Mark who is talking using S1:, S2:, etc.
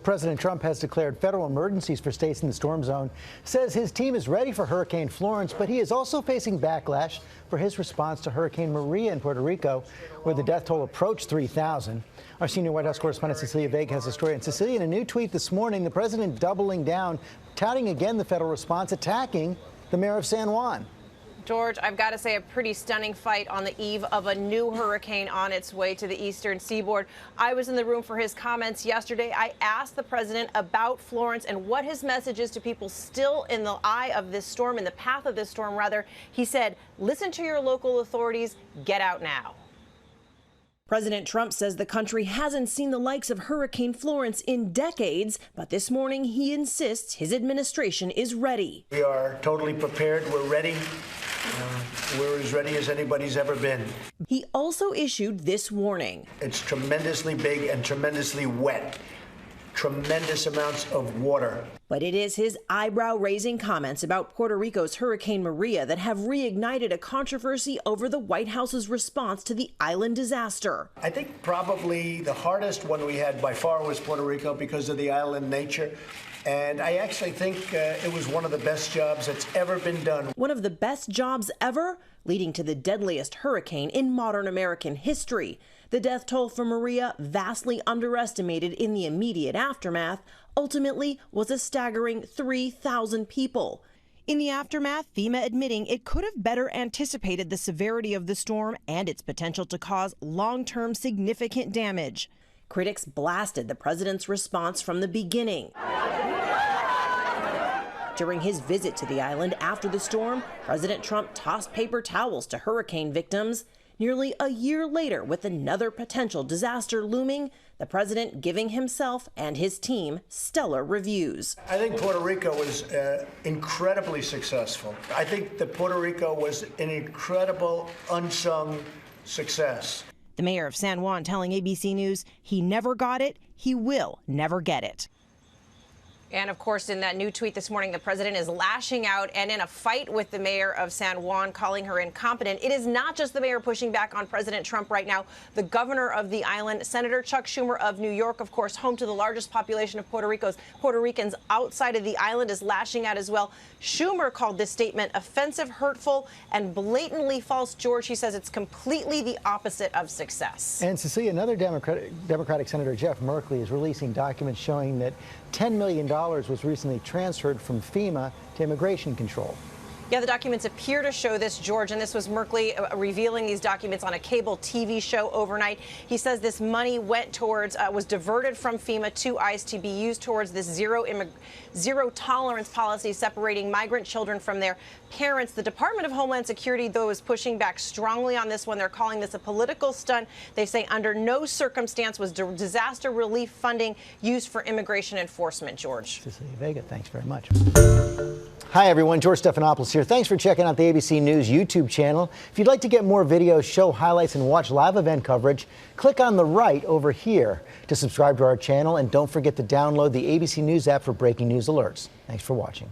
S1: President Trump has declared federal emergencies for states in the storm zone, says his team is ready for Hurricane Florence, but he is also facing backlash for his response to Hurricane Maria in Puerto Rico, where the death toll approached 3,000. Our senior White House correspondent Cecilia Vega has the story. And Cecilia, in a new tweet this morning, the president doubling down, touting again the federal response, attacking the mayor of San Juan.
S2: George, I've got to say, a pretty stunning fight on the eve of a new hurricane on its way to the eastern seaboard. I was in the room for his comments yesterday. I asked the president about Florence and what his message is to people still in the eye of this storm, in the path of this storm, rather. He said, listen to your local authorities, get out now.
S3: President Trump says the country hasn't seen the likes of Hurricane Florence in decades, but this morning he insists his administration is ready.
S4: We are totally prepared. We're ready. We're as ready as anybody's ever been.
S3: He also issued this warning.
S4: It's tremendously big and tremendously wet. Tremendous amounts of water.
S3: But it is his eyebrow-raising comments about Puerto Rico's Hurricane Maria that have reignited a controversy over the White House's response to the island disaster.
S4: I think probably the hardest one we had by far was Puerto Rico because of the island nature. And I actually think it was one of the best jobs that's ever been done.
S3: One of the best jobs ever, leading to the deadliest hurricane in modern American history. The death toll for Maria, vastly underestimated in the immediate aftermath, ultimately was a staggering 3,000 people. In the aftermath, FEMA admitting it could have better anticipated the severity of the storm and its potential to cause long-term significant damage. Critics blasted the president's response from the beginning. During his visit to the island after the storm, President Trump tossed paper towels to hurricane victims. Nearly a year later, with another potential disaster looming, the president giving himself and his team stellar reviews.
S4: I think Puerto Rico was incredibly successful. I think that Puerto Rico was an incredible unsung success.
S3: The mayor of San Juan telling ABC News he never got it, he will never get it.
S2: And of course, in that new tweet this morning, the president is lashing out and in a fight with the mayor of San Juan, calling her incompetent. It is not just the mayor pushing back on President Trump right now. The governor of the island, Senator Chuck Schumer of New York, of course, home to the largest population of Puerto Ricans outside of the island, is lashing out as well. Schumer called this statement offensive, hurtful, and blatantly false. George, he says it's completely the opposite of success.
S1: And Cecilia, another Democratic Senator Jeff Merkley is releasing documents showing that $10 million was recently transferred from FEMA to immigration control.
S2: Yeah, the documents appear to show this, George, and this was Merkley revealing these documents on a cable TV show overnight. He says this money went towards, was diverted from FEMA to ICE to be used towards this zero tolerance policy separating migrant children from their parents. The Department of Homeland Security, though, is pushing back strongly on this one. They're calling this a political stunt. They say under no circumstance was disaster relief funding used for immigration enforcement, George.
S1: Cecilia Vega, thanks very much. Hi, everyone. George Stephanopoulos here. Thanks for checking out the ABC News YouTube channel. If you'd like to get more videos, show highlights, and watch live event coverage, click on the right over here to subscribe to our channel. And don't forget to download the ABC News app for breaking news alerts. Thanks for watching.